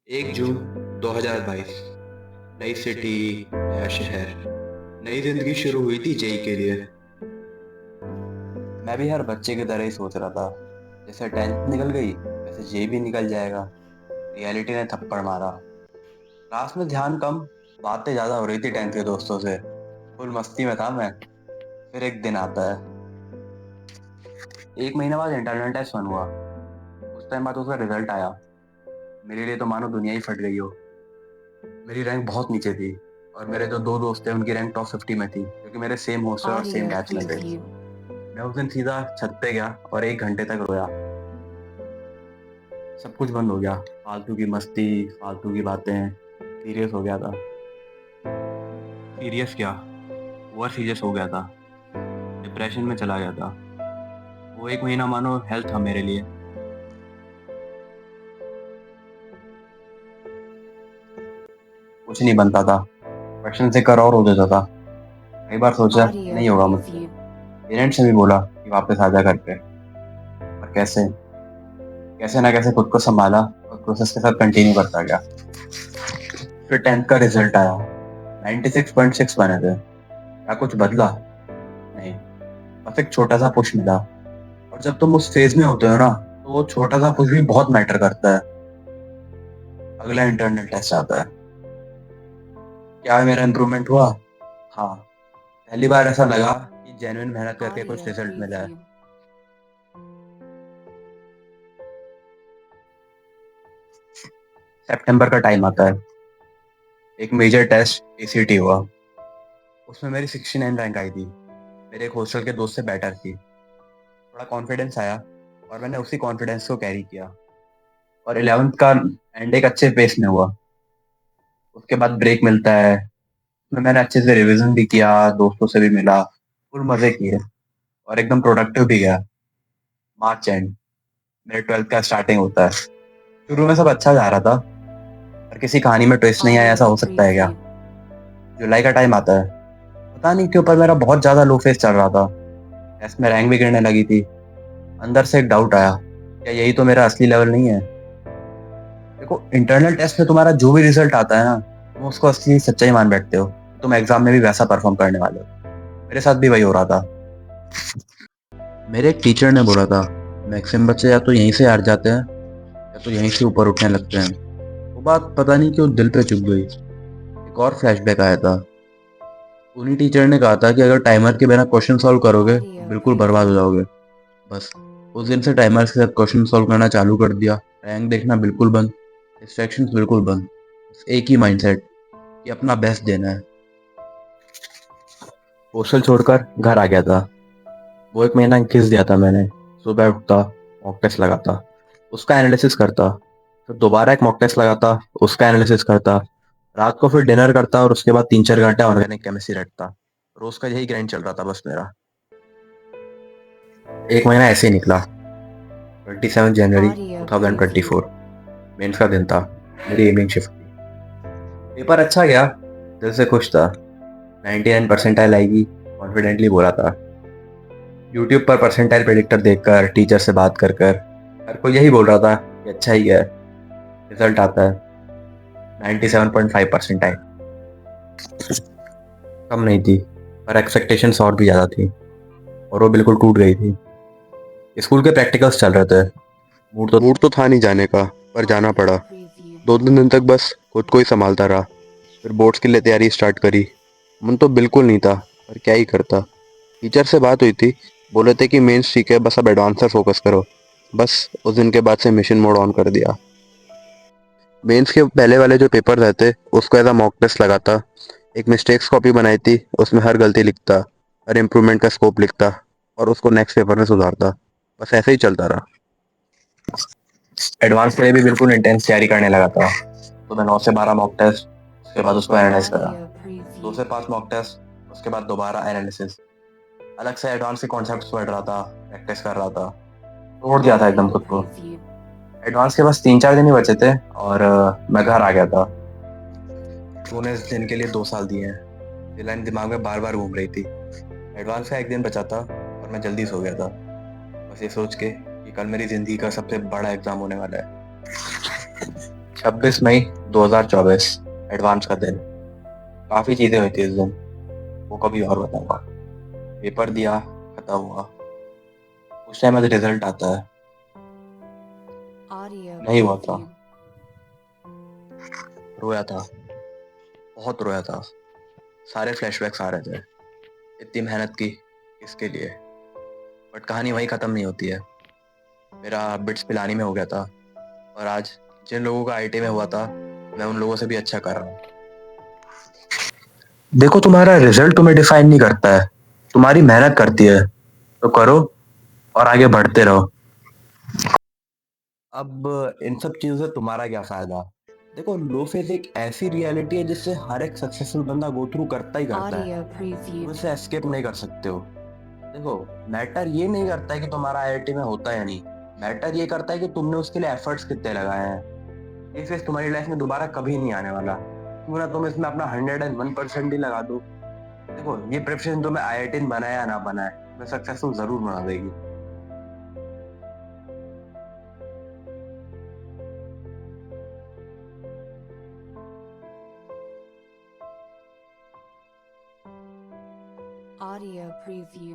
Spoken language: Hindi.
1 जून 2022। नई सिटी, नया शहर, नई जिंदगी शुरू हुई थी जेई के लिए। मैं भी हर बच्चे की तरह ही सोच रहा था, जैसे 10th निकल गई वैसे जेई भी निकल जाएगा। रियलिटी ने थप्पड़ मारा। क्लास में ध्यान कम, बातें ज्यादा हो रही थी 10th के दोस्तों से। फुल मस्ती में था मैं। फिर एक दिन आता है। 1 महीने बाद इंटरनल टेस्ट वन हुआ। उस टाइम बाद उसका रिजल्ट आया। मेरे लिए तो मानो दुनिया ही फट गई हो। मेरी रैंक बहुत नीचे थी, और मेरे जो दो दोस्त थे उनकी रैंक टॉप 50 में थी, क्योंकि मेरे सेम हॉस्टल और सेम Audio बैच में थे। preview. मैं उस दिन सीधा छत पे गया और 1 घंटे तक रोया। सब कुछ बंद हो गया। फालतू की मस्ती, फालतू की बातें। सीरियस हो गया था। सीरियस क्या, ओवर सीरियस हो गया था। डिप्रेशन में चला गया था। वो 1 महीना मानो हेल्थ था मेरे लिए। कुछ नहीं बनता था। क्वेश्चन से कर और हो जाता था। कई बार सोचा Audio नहीं होगा मुझसे। preview. पेरेंट्स ने भी बोला कि वापस आ जा घर पे। पर कैसे, कैसे ना कैसे खुद को संभाला और प्रोसेस के साथ कंटिन्यू करता गया। फिर 10th का रिजल्ट आया। 96.6 बने थे। क्या कुछ बदला? नहीं। बस एक छोटा सा पुश मिला। और जब तुम उस फेज में होते हो ना, तो वो छोटा सा पुश भी बहुत मैटर करता है। अगला इंटरनल टेस्ट आता है। क्या मेरा इम्प्रूवमेंट हुआ? हाँ। पहली बार ऐसा लगा कि जेन्युइन मेहनत करके कुछ Audio रिजल्ट मिला है। preview. सितंबर का टाइम आता है। एक मेजर टेस्ट एसीटी हुआ। उसमें मेरी 69 रैंक आई थी। मेरे एक हॉस्टल के दोस्त से बेटर थी। थोड़ा कॉन्फिडेंस आया, और मैंने उसी कॉन्फिडेंस को कैरी किया। और 11th का एंड एक अच्छे पेस में हुआ। उसके बाद ब्रेक मिलता है। उसमें मैंने अच्छे से रिवीजन भी किया, दोस्तों से भी मिला, फुल मजे किए, और एकदम प्रोडक्टिव भी गया। मार्च एंड, मेरे 12th का स्टार्टिंग होता है। शुरू में सब अच्छा जा रहा था, पर किसी कहानी में ट्विस्ट नहीं आया, ऐसा Audio हो सकता है क्या? preview. जुलाई का टाइम आता है। पता नहीं क्यों, पर मेरा बहुत ज्यादा लो फेस चल रहा था। टेस्ट में रैंक भी गिरने लगी थी। अंदर से एक डाउट आया, क्या यही तो मेरा असली लेवल नहीं है? देखो, इंटरनल टेस्ट में तुम्हारा जो भी रिजल्ट आता है ना, तुम उसको असली सच्चाई मान बैठते हो। तुम एग्जाम में भी वैसा परफॉर्म करने वाले हो। मेरे साथ भी वही हो रहा था। मेरे एक टीचर ने बोला था, मैक्सिमम बच्चे या तो यहीं से हार जाते हैं, या तो यहीं से ऊपर उठने लगते हैं। वो बात पता नहीं क्यों दिल पे चुभ गई। एक और फ्लैशबैक आया था। उन्हीं टीचर ने कहा था कि अगर टाइमर के बिना क्वेश्चन सॉल्व करोगे तो Audio बिल्कुल बर्बाद हो preview. जाओगे। बस उस दिन से टाइमर के साथ क्वेश्चन सॉल्व करना चालू कर दिया। रैंक देखना बिल्कुल बंद। डिस्ट्रैक्शंस बिल्कुल बंद। बस एक ही माइंडसेट, कि अपना बेस्ट देना है। हॉस्टल छोड़कर घर आ गया था। वो 1 महीना घिस दिया था मैंने। सुबह उठता, मॉक टेस्ट लगाता, उसका एनालिसिस करता, फिर दोबारा एक मॉक टेस्ट लगाता, उसका एनालिसिस करता, रात को फिर डिनर करता, और उसके बाद 3-4 घंटे ऑर्गेनिक केमिस्ट्री रटता। रोज का यही ग्राइंड चल रहा था बस मेरा। 1 महीना ऐसे ही निकला। 27 जनवरी Audio 2024, preview. मेंस का दिन था। मेरी इवनिंग शिफ्ट थी। पेपर अच्छा गया। दिल से खुश था। 99 परसेंटाइल आएगी, कॉन्फिडेंटली बोला था। यूट्यूब पर परसेंटाइल प्रेडिक्टर देखकर, टीचर से बात कर कर, हर कोई यही बोल रहा था कि अच्छा ही है। रिजल्ट आता है। 97.5 परसेंटाइल। कम नहीं थी, पर एक्सपेक्टेशंस और भी ज़्यादा थी। और वो बिल्कुल टूट गई थी। स्कूल के प्रैक्टिकल्स चल रहे थे। मूड तो था नहीं जाने का, पर जाना Audio पड़ा। preview. 2-3 दिन तक बस खुद को ही संभालता रहा। फिर बोर्ड्स के लिए तैयारी स्टार्ट करी। मन तो बिल्कुल नहीं था, पर क्या ही करता। टीचर से बात हुई थी। बोले थे कि मेंस ठीक है, बस अब एडवांस पर फोकस करो। बस उस दिन के बाद से मिशन मोड ऑन कर दिया। मेंस के पहले वाले जो पेपर रहते, उसको एज अ मॉक टेस्ट लगाता। एक मिस्टेक्स कॉपी बनाई थी, उसमें हर गलती लिखता, हर इम्प्रूवमेंट का स्कोप लिखता, और उसको नेक्स्ट पेपर में सुधारता। बस ऐसे ही चलता रहा। एडवांस के लिए भी बिल्कुल इंटेंस तैयारी करने लगा था। तो मैं 9 से 12 मॉक टेस्ट, उसके बाद उसको एनालाइज करा। Audio 2 से preview. 5 मॉक टेस्ट, उसके बाद दोबारा एनालिसिस। अलग से एडवांस के कॉन्सेप्ट्स पढ़ रहा था, प्रैक्टिस कर रहा था। तोड़ दिया था एकदम Audio खुद को। preview. एडवांस के बस 3-4 दिन ही बचे थे, और मैं घर आ गया था। तूने इस दिन के लिए 2 साल दिए हैं। ये लाइन दिमाग में बार बार घूम रही थी। एडवांस का एक दिन बचा था, और मैं जल्दी सो गया था, बस ये सोच के कि कल मेरी जिंदगी का सबसे बड़ा एग्जाम होने वाला है। 26 मई 2024, एडवांस का दिन। काफी चीजें हुई थी इस दिन, वो कभी और बताऊंगा। पेपर दिया, खत्म हुआ। उस टाइम आज रिजल्ट आता है। Audio नहीं हुआ था। preview. रोया था, बहुत रोया था। सारे फ्लैशबैक्स आ रहे थे। इतनी मेहनत की इसके लिए, बट कहानी वहीं खत्म नहीं होती है। मेरा बिट्स पिलानी में हो गया था, और आज जिन लोगों का आईटी में हुआ था, मैं उन लोगों से भी अच्छा कर रहा हूँ। देखो, तुम्हारा रिजल्ट तुम्हें डिफाइन नहीं करता है, तुम्हारी मेहनत करती है। तो करो और आगे बढ़ते रहो। अब इन सब चीजों से तुम्हारा क्या फायदा? देखो, लो फेज एक ऐसी रियलिटी है जिससे हर एक सक्सेसफुल बंदा गो थ्रू करता ही करता है। Audio तुम preview. इससे एस्केप नहीं कर सकते हो। देखो, मैटर ये नहीं करता है कि तुम्हारा आईआईटी में होता है या नहीं। मैटर ये करता है कि तुमने उसके लिए एफर्ट्स कितने लगाए हैं। ये फेज तुम्हारी लाइफ में दोबारा कभी नहीं आने वाला। क्यों ना तुम इसमें अपना 101% ही लगा दो। देखो, ये प्रिपरेशन तुम्हें आईआईटी बनाए या ना बनाए, तुम्हें सक्सेसफुल जरूर बना देगी। Audio preview.